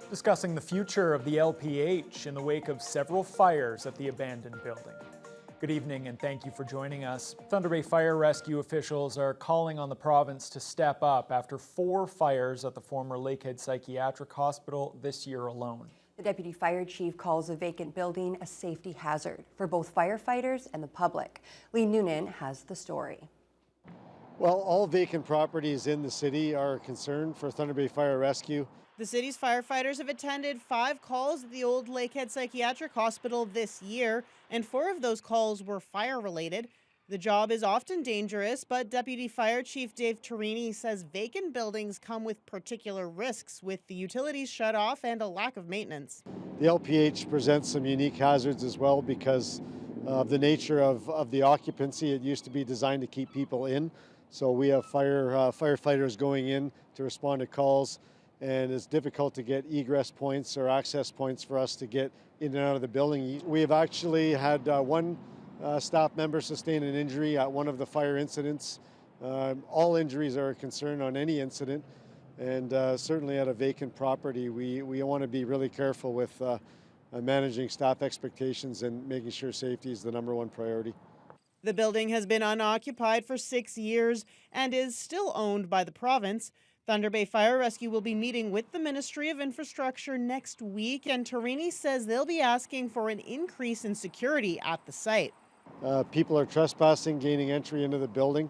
discussing the future of the LPH in the wake of several fires at the abandoned building. Good evening and thank you for joining us. Thunder Bay Fire Rescue officials are calling on the province to step up after 4 fires at the former Lakehead Psychiatric Hospital this year alone. The deputy fire chief calls a vacant building a safety hazard for both firefighters and the public. Lee Noonan has the story. Well, all vacant properties in the city are a concern for Thunder Bay Fire Rescue. The city's firefighters have attended 5 calls at the old Lakehead Psychiatric Hospital this year, and 4 of those calls were fire-related. The job is often dangerous, but Deputy Fire Chief Dave Torini says vacant buildings come with particular risks, with the utilities shut off and a lack of maintenance. The LPH presents some unique hazards as well because of the nature of the occupancy. It used to be designed to keep people in, so we have firefighters going in to respond to calls, and it's difficult to get egress points or access points for us to get in and out of the building. We have actually had one staff member sustain an injury at one of the fire incidents. All injuries are a concern on any incident, and certainly at a vacant property, we want to be really careful with managing staff expectations and making sure safety is the #1 priority. The building has been unoccupied for 6 years and is still owned by the province. Thunder Bay Fire Rescue will be meeting with the Ministry of Infrastructure next week, and Torini says they'll be asking for an increase in security at the site. People are trespassing, gaining entry into the building,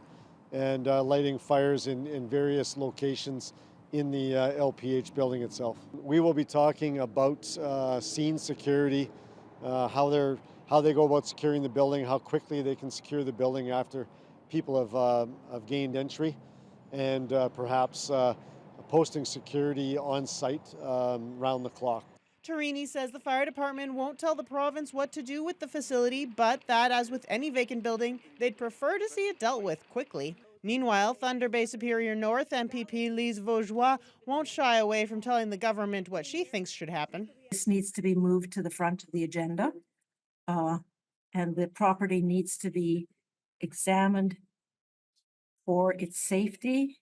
and lighting fires in various locations in the LPH building itself. We will be talking about scene security, how they go about securing the building, how quickly they can secure the building after people have gained entry, and perhaps posting security on site round the clock. Torini says the fire department won't tell the province what to do with the facility, but that, as with any vacant building, they'd prefer to see it dealt with quickly. Meanwhile, Thunder Bay Superior North MPP Lise Vaugeois won't shy away from telling the government what she thinks should happen. This needs to be moved to the front of the agenda, and the property needs to be examined for its safety,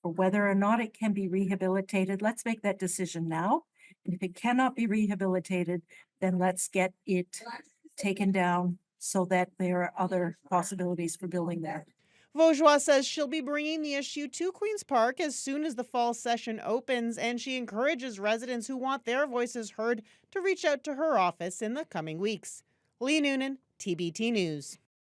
for whether or not it can be rehabilitated. Let's make that decision now. And if it cannot be rehabilitated, then let's get it taken down so that there are other possibilities for building there. Vaugeois says she'll be bringing the issue to Queen's Park as soon as the fall session opens, and she encourages residents who want their voices heard to reach out to her office in the coming weeks. Lee Noonan, TBT News.